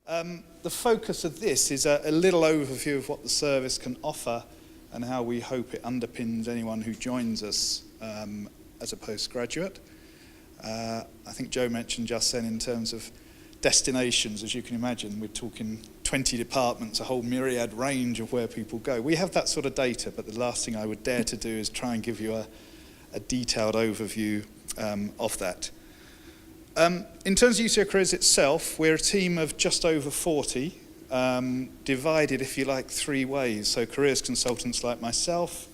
The focus of this is a little overview of what the service can offer and how we hope it underpins anyone who joins us as a postgraduate. I think Joe mentioned just then in terms of destinations, as you can imagine, we're talking 20 departments, a whole myriad range of where people go. We have that sort of data, but the last thing I would dare to do is try and give you a detailed overview of that. In terms of UCL Careers itself, we're a team of just over 40, divided, if you like, three ways. So careers consultants like myself,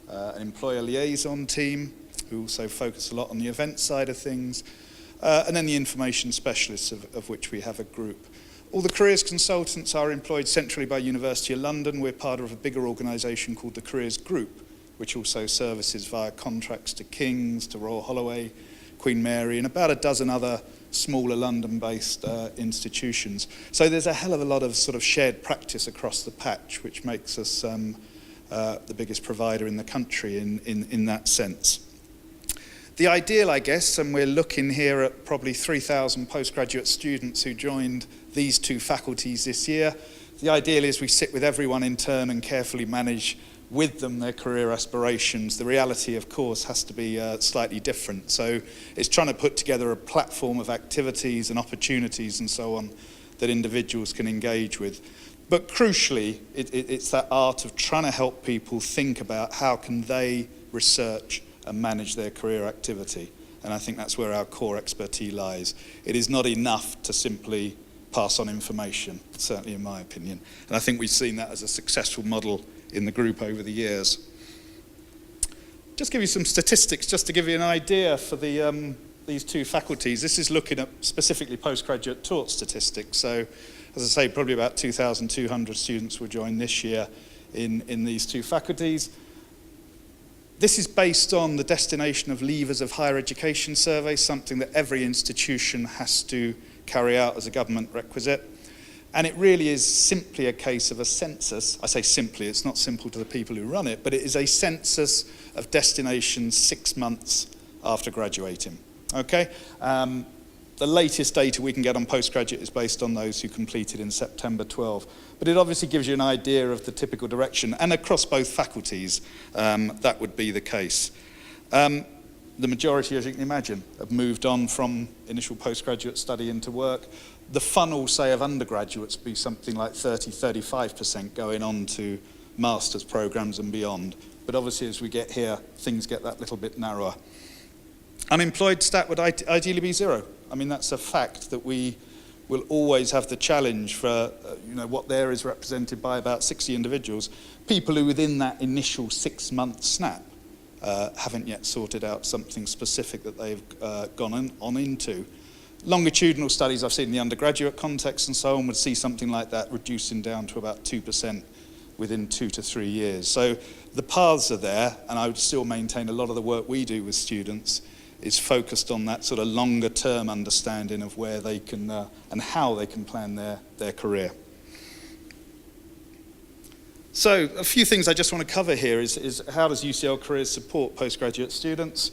an employer liaison team, who also focus a lot on the event side of things, and then the information specialists, of which we have a group. All the careers consultants are employed centrally by University of London. We're part of a bigger organisation called the Careers Group, which also services via contracts to King's, to Royal Holloway, Queen Mary, and about a dozen other smaller London-based institutions. So there's a hell of a lot of sort of shared practice across the patch, which makes us the biggest provider in the country in that sense. The ideal, I guess, and we're looking here at probably 3,000 postgraduate students who joined these two faculties this year. The ideal is we sit with everyone in turn and carefully manage with them their career aspirations. The reality, of course, has to be slightly different. So it's trying to put together a platform of activities and opportunities and so on that individuals can engage with. But crucially, it's that art of trying to help people think about how can they research and manage their career activity. And I think that's where our core expertise lies. It is not enough to simply pass on information, certainly in my opinion. And I think we've seen that as a successful model in the group over the years. Just give you some statistics, just to give you an idea for these two faculties. This is looking at specifically postgraduate taught statistics. So, as I say, probably about 2,200 students will join this year in these two faculties. This is based on the Destination of Leavers of Higher Education survey, something that every institution has to carry out as a government requisite. And it really is simply a case of a census. I say simply, it's not simple to the people who run it, but it is a census of destinations 6 months after graduating. Okay? The latest data we can get on postgraduate is based on those who completed in September 12. But it obviously gives you an idea of the typical direction. And across both faculties, that would be the case. The majority, as you can imagine, have moved on from initial postgraduate study into work. The funnel, say, of undergraduates be something like 30-35% going on to master's programs and beyond. But obviously, as we get here, things get that little bit narrower. Unemployed stat would ideally be zero. I mean, that's a fact that we will always have the challenge for, what there is represented by about 60 individuals, people who within that initial 6-month snap haven't yet sorted out something specific that they've gone on into. Longitudinal studies I've seen in the undergraduate context and so on would see something like that reducing down to about 2% within 2 to 3 years. So the paths are there, and I would still maintain a lot of the work we do with students is focused on that sort of longer term understanding of where they can and how they can plan their career. So a few things I just want to cover here is how does UCL Careers support postgraduate students?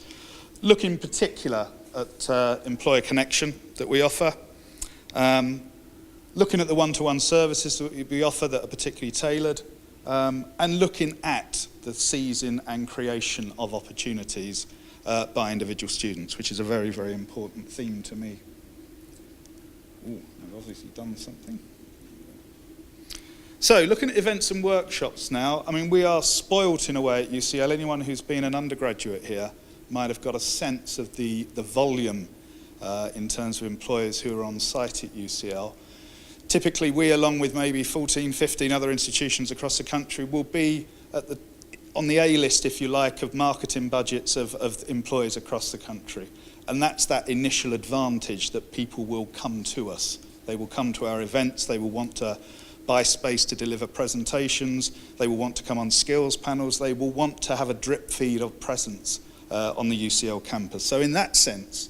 Look in particular at employer connection that we offer. Looking at the one-to-one services that we offer that are particularly tailored, and looking at the seizing and creation of opportunities by individual students, which is a very, very important theme to me. Ooh, I've obviously done something. So, looking at events and workshops now, I mean, we are spoilt in a way at UCL. Anyone who's been an undergraduate here might have got a sense of the volume in terms of employers who are on site at UCL. Typically, we, along with maybe 14, 15 other institutions across the country, will be on the A list, if you like, of marketing budgets of employers across the country. And that's that initial advantage that people will come to us. They will come to our events, they will want to buy space to deliver presentations, they will want to come on skills panels, they will want to have a drip feed of presence on the UCL campus. So in that sense,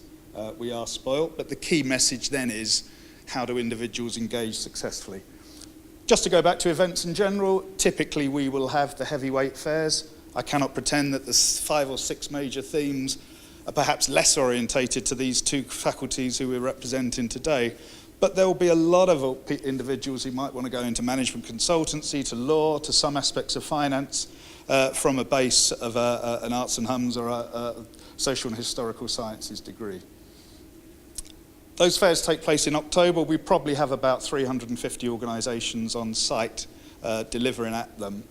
we are spoilt, but the key message then is how do individuals engage successfully? Just to go back to events in general, typically we will have the heavyweight fairs. I cannot pretend that the 5 or 6 major themes are perhaps less orientated to these two faculties who we're representing today, But there will be a lot of individuals who might want to go into management consultancy, to law, to some aspects of finance, from a base of an arts and hums or a social and historical sciences degree. Those fairs take place in October. We probably have about 350 organisations on site delivering at them.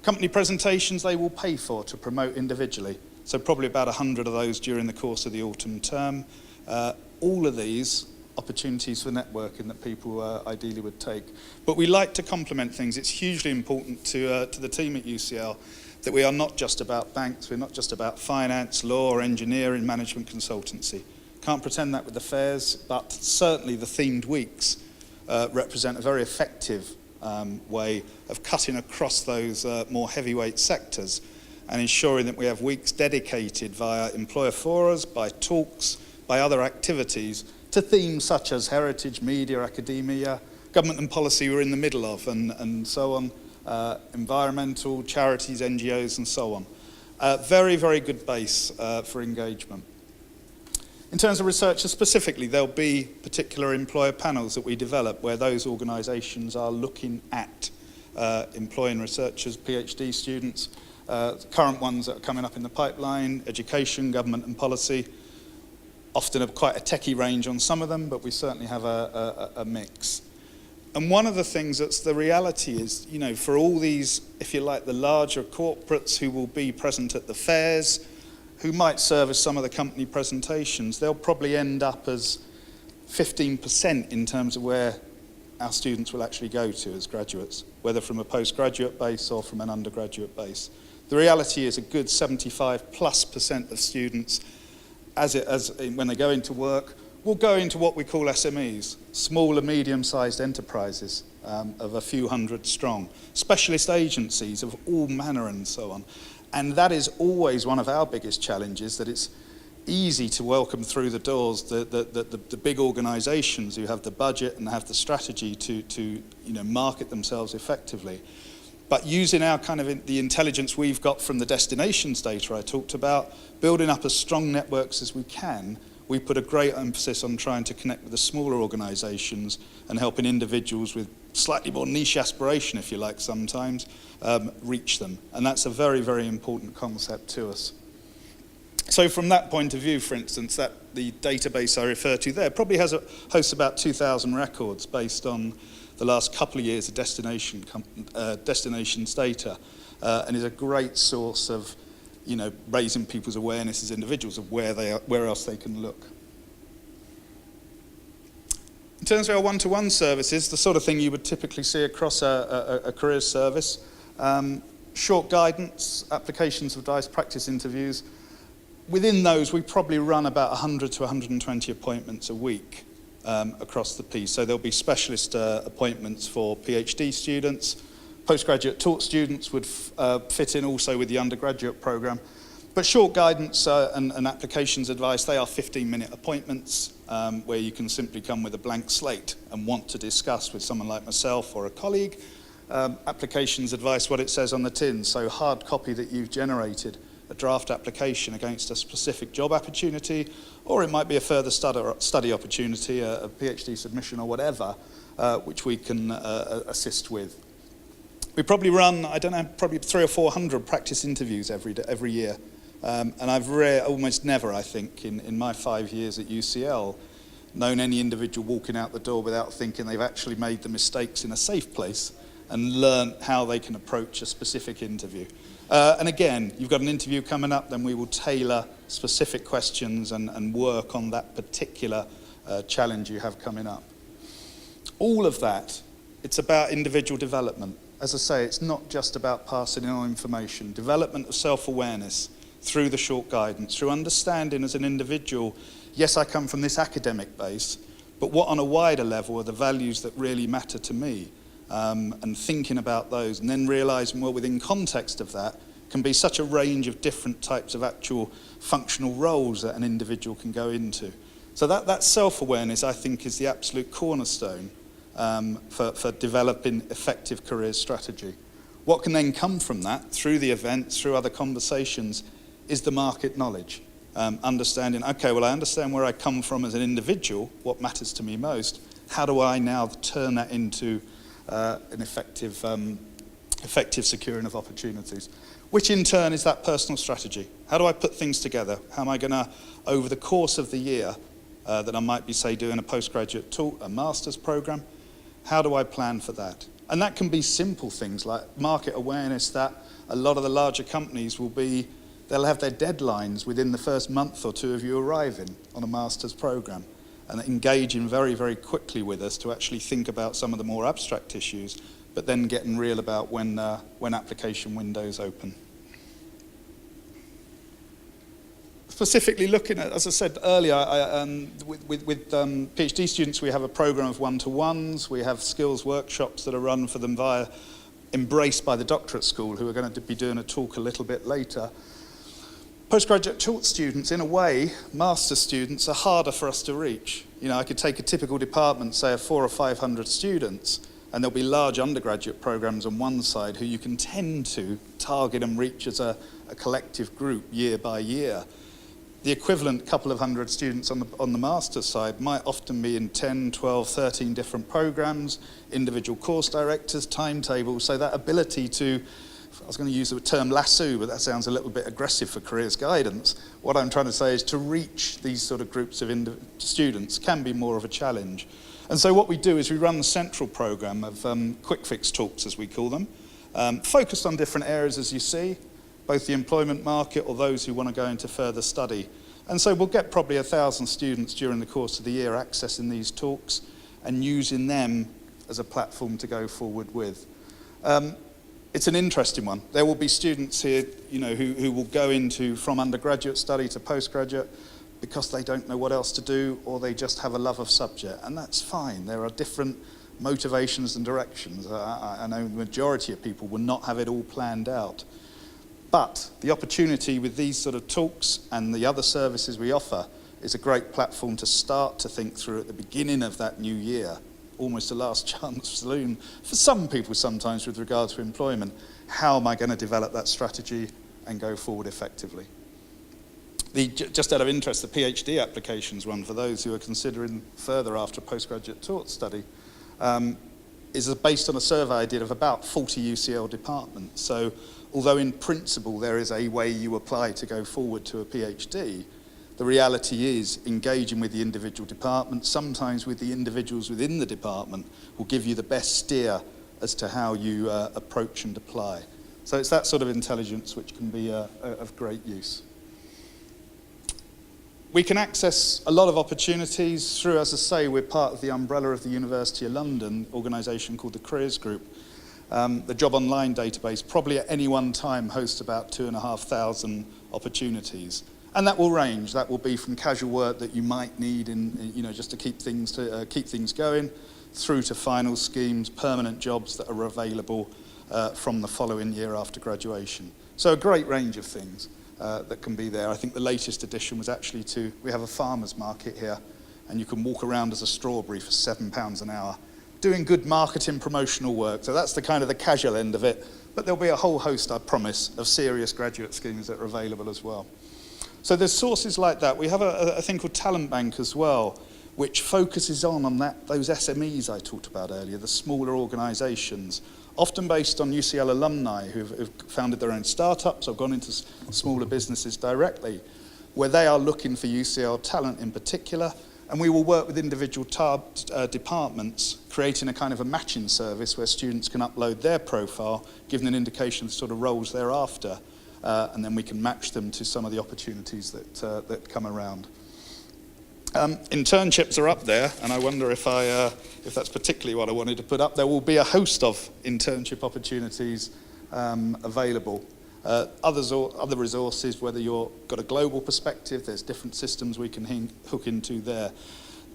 Company presentations they will pay for to promote individually. So probably about 100 of those during the course of the autumn term. All of these opportunities for networking that people ideally would take. But we like to complement things. It's hugely important to the team at UCL that we are not just about banks, we're not just about finance, law, or engineering, management consultancy. Can't pretend that with the fairs, but certainly the themed weeks represent a very effective way of cutting across those more heavyweight sectors and ensuring that we have weeks dedicated via employer forums, by talks, by other activities to themes such as heritage, media, academia, government and policy we're in the middle of, and so on, environmental, charities, NGOs, and so on. Very, very good base for engagement. In terms of researchers specifically, there'll be particular employer panels that we develop where those organisations are looking at employing researchers, PhD students, current ones that are coming up in the pipeline, education, government and policy. Often quite a techie range on some of them, but we certainly have a mix. And one of the things that's the reality is, you know, for all these, if you like, the larger corporates who will be present at the fairs, who might serve as some of the company presentations, they'll probably end up as 15% in terms of where our students will actually go to as graduates, whether from a postgraduate base or from an undergraduate base. The reality is a good 75+% of students when they go into work, will go into what we call SMEs, small and medium-sized enterprises of a few hundred strong, specialist agencies of all manner and so on. And that is always one of our biggest challenges, that it's easy to welcome through the doors the big organisations who have the budget and have the strategy to market themselves effectively. But using our the intelligence we've got from the destinations data I talked about, building up as strong networks as we can, we put a great emphasis on trying to connect with the smaller organisations and helping individuals with slightly more niche aspiration, if you like, sometimes, reach them. And that's a very, very important concept to us. So from that point of view, for instance, the database I refer to there probably hosts about 2,000 records based on the last couple of years of destinations data, and is a great source of, raising people's awareness as individuals of where else they can look. In terms of our one-to-one services, the sort of thing you would typically see across a careers service, short guidance, applications of advice, practice interviews. Within those, we probably run about 100 to 120 appointments a week. Across the piece. So there'll be specialist appointments for PhD students. Postgraduate taught students would fit in also with the undergraduate program. But short guidance and applications advice, they are 15-minute appointments where you can simply come with a blank slate and want to discuss with someone like myself or a colleague. Applications advice, what it says on the tin, so hard copy that you've generated, a draft application against a specific job opportunity, or it might be a further study opportunity, a PhD submission or whatever, which we can assist with. We probably run, probably 300 or 400 practice interviews every year. And I've almost never, I think, in my 5 years at UCL, known any individual walking out the door without thinking they've actually made the mistakes in a safe place and learned how they can approach a specific interview. And again, you've got an interview coming up, then we will tailor specific questions and work on that particular challenge you have coming up. All of that, it's about individual development. As I say, it's not just about passing on information. Development of self-awareness through the short guidance, through understanding as an individual, yes, I come from this academic base, but what on a wider level are the values that really matter to me? And thinking about those, and then realising, well, within context of that, can be such a range of different types of actual functional roles that an individual can go into. So that self-awareness, I think, is the absolute cornerstone for developing effective career strategy. What can then come from that, through the events, through other conversations, is the market knowledge. understanding, okay, well, I understand where I come from as an individual, what matters to me most. How do I now turn that into an effective securing of opportunities? Which in turn is that personal strategy. How do I put things together? How am I going to, over the course of the year, that I might be, say, doing a postgraduate talk, a master's program, how do I plan for that? And that can be simple things like market awareness, that a lot of the larger companies will be, they'll have their deadlines within the first month or two of you arriving on a master's program, and engaging very, very quickly with us to actually think about some of the more abstract issues, but then getting real about when application windows open. Specifically looking at, as I said earlier, with PhD students, we have a program of one-to-ones. We have skills workshops that are run for them via Embraced by the Doctorate School, who are going to be doing a talk a little bit later. Postgraduate taught students, in a way, master students, are harder for us to reach. You know, I could take a typical department, say of 400 or 500 students, and there'll be large undergraduate programs on one side who you can tend to target and reach as a collective group year by year. The equivalent couple of hundred students on the master's side might often be in 10, 12, 13 different programs, individual course directors, timetables, so that ability to, I was going to use the term lasso, but that sounds a little bit aggressive for careers guidance. What I'm trying to say is to reach these sort of groups of students can be more of a challenge. And so what we do is we run a central program of quick fix talks, as we call them, focused on different areas, as you see, both the employment market or those who want to go into further study. And so we'll get probably 1,000 students during the course of the year accessing these talks and using them as a platform to go forward with. It's an interesting one. There will be students here, you know, who will go into from undergraduate study to postgraduate because they don't know what else to do, or they just have a love of subject, and that's fine. There are different motivations and directions. I know the majority of people will not have it all planned out. But the opportunity with these sort of talks and the other services we offer is a great platform to start to think through at the beginning of that new year, almost a last chance saloon for some people sometimes with regard to employment. How am I going to develop that strategy and go forward effectively? Just out of interest, the PhD applications one for those who are considering further after a postgraduate taught study is based on a survey I did of about 40 UCL departments. So although in principle there is a way you apply to go forward to a PhD, the reality is engaging with the individual department, sometimes with the individuals within the department, will give you the best steer as to how you approach and apply. So it's that sort of intelligence which can be of great use. We can access a lot of opportunities through, as I say, we're part of the umbrella of the University of London organisation called the Careers Group. The Job Online database probably at any one time hosts about 2,500 opportunities. And that will range. That will be from casual work that you might need in you know, just to keep things going, through to final schemes, permanent jobs that are available from the following year after graduation. So a great range of things that can be there. I think the latest addition was actually we have a farmer's market here, and you can walk around as a strawberry for £7 an hour, doing good marketing promotional work. So that's the kind of the casual end of it. But there'll be a whole host, I promise, of serious graduate schemes that are available as well. So there's sources like that. We have a thing called Talent Bank as well, which focuses on those SMEs I talked about earlier, the smaller organisations, often based on UCL alumni who've founded their own startups or gone into smaller businesses directly, where they are looking for UCL talent in particular. And we will work with individual departments, creating a kind of a matching service where students can upload their profile, giving an indication of the sort of roles they're after, and then we can match them to some of the opportunities that come around. Internships are up there, and I wonder if that's particularly what I wanted to put up. There will be a host of internship opportunities available. Other resources, whether you've got a global perspective, there's different systems we can hook into there.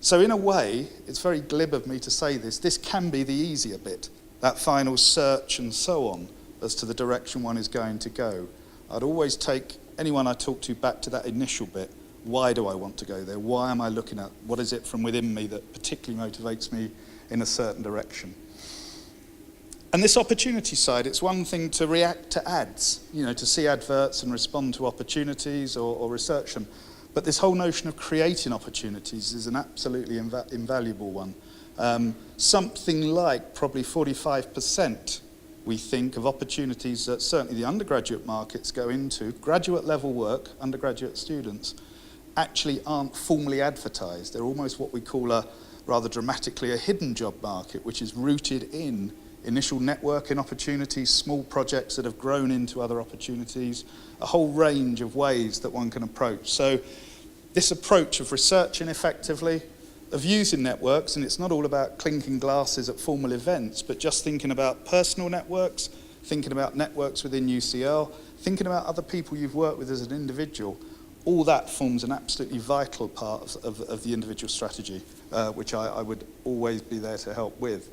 So in a way, it's very glib of me to say this can be the easier bit, that final search and so on, as to the direction one is going to go. I'd always take anyone I talk to back to that initial bit. Why do I want to go there? Why am I looking at, what is it from within me that particularly motivates me in a certain direction? And this opportunity side, it's one thing to react to ads, you know, to see adverts and respond to opportunities or research them. But this whole notion of creating opportunities is an absolutely invaluable one. Something like probably 45%, we think, of opportunities that certainly the undergraduate markets go into, graduate level work, undergraduate students, actually aren't formally advertised. They're almost what we call rather dramatically a hidden job market, which is rooted in initial networking opportunities, small projects that have grown into other opportunities, a whole range of ways that one can approach. So this approach of researching effectively, of using networks, and it's not all about clinking glasses at formal events, but just thinking about personal networks, thinking about networks within UCL, thinking about other people you've worked with as an individual. All that forms an absolutely vital part of the individual strategy, which I would always be there to help with.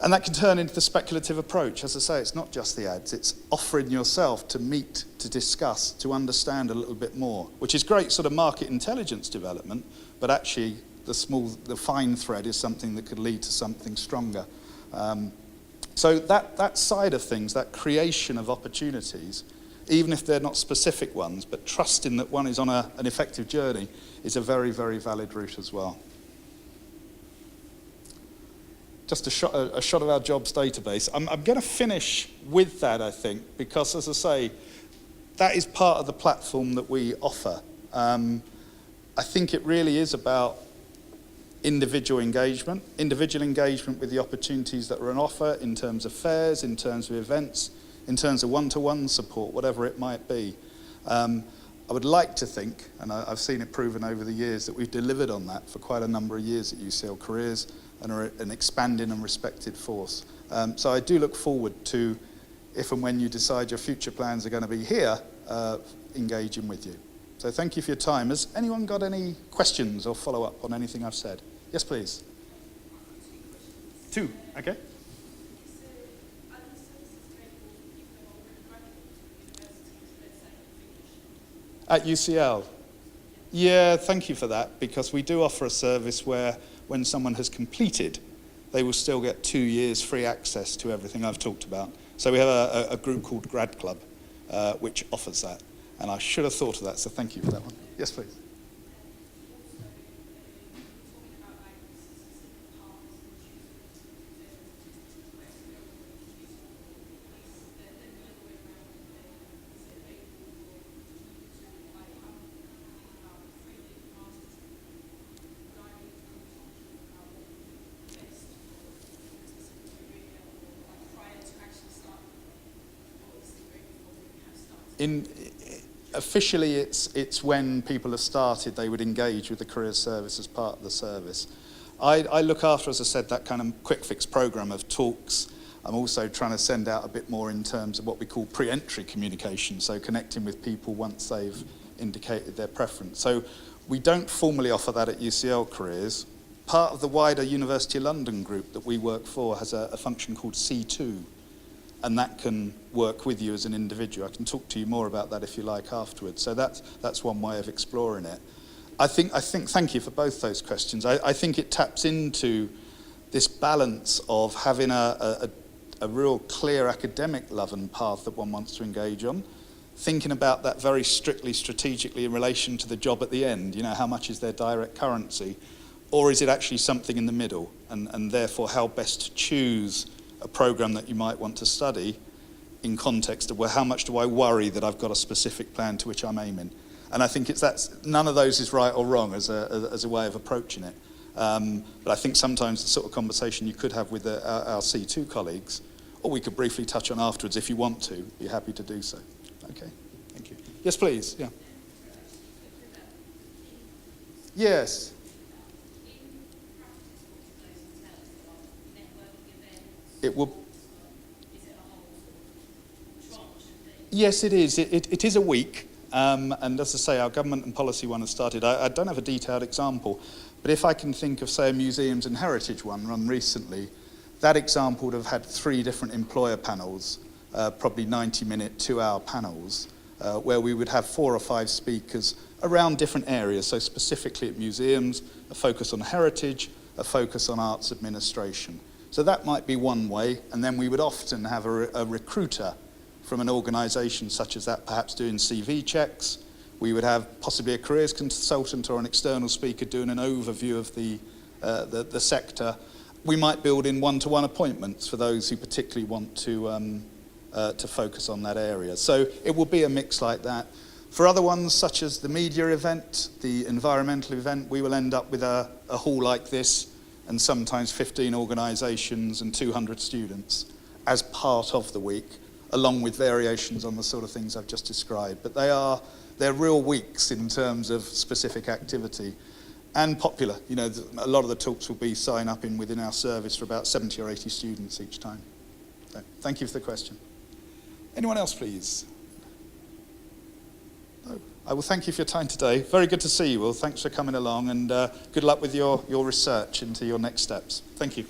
And that can turn into the speculative approach. As I say, it's not just the ads, it's offering yourself to meet, to discuss, to understand a little bit more, which is great sort of market intelligence development, but actually the fine thread is something that could lead to something stronger. So that side of things, that creation of opportunities, even if they're not specific ones, but trusting that one is on an effective journey, is a very, very valid route as well. Just a shot of our jobs database. I'm going to finish with that, I think, because, as I say, that is part of the platform that we offer. I think it really is about individual engagement with the opportunities that are on offer in terms of fairs, in terms of events, in terms of one-to-one support, whatever it might be. I would like to think, and I've seen it proven over the years, that we've delivered on that for quite a number of years at UCL Careers and are an expanding and respected force. So I do look forward to, if and when you decide your future plans are going to be here, engaging with you. So thank you for your time. Has anyone got any questions or follow-up on anything I've said? Yes, please. Two, okay. At UCL? Yeah, thank you for that, because we do offer a service where when someone has completed, they will still get 2 years free access to everything I've talked about. So we have a group called Grad Club, which offers that. And I should have thought of that, so thank you for that one. Yes, please. Officially, it's when people have started, they would engage with the career service as part of the service. I look after, as I said, that kind of quick fix program of talks. I'm also trying to send out a bit more in terms of what we call pre-entry communication, so connecting with people once they've indicated their preference. So we don't formally offer that at UCL Careers. Part of the wider University of London group that we work for has a function called C2, and that can work with you as an individual. I can talk to you more about that if you like afterwards. So that's one way of exploring it. I think thank you for both those questions. I think it taps into this balance of having a real clear academic love and path that one wants to engage on, thinking about that very strictly strategically in relation to the job at the end. You know, how much is their direct currency, or is it actually something in the middle, and therefore how best to choose a program that you might want to study in context of, well, how much do I worry that I've got a specific plan to which I'm aiming? And I think none of those is right or wrong as a way of approaching it. But I think sometimes the sort of conversation you could have with our C2 colleagues, or we could briefly touch on afterwards if you want to, be happy to do so. Okay, thank you. Yes, please, yeah. Yes. It will. Yes, it is. It is a week, and as I say, our government and policy one has started. I don't have a detailed example, but if I can think of, say, a museums and heritage one run recently, that example would have had 3 different employer panels, probably 90-minute, 2-hour panels, where we would have 4 or 5 speakers around different areas. So specifically at museums, a focus on heritage, a focus on arts administration. So that might be one way, and then we would often have a recruiter from an organisation such as that, perhaps doing CV checks, We would have possibly a careers consultant or an external speaker doing an overview of the sector. We might build in one-to-one appointments for those who particularly want to focus on that area. So it will be a mix like that. For other ones, such as the media event, the environmental event, we will end up with a hall like this and sometimes 15 organisations and 200 students as part of the week, along with variations on the sort of things I've just described. But they're real weeks in terms of specific activity and popular. You know, a lot of the talks will be sign up within our service for about 70 or 80 students each time. So, thank you for the question. Anyone else, please? No. I will thank you for your time today. Very good to see you all. Thanks for coming along, and good luck with your research into your next steps. Thank you.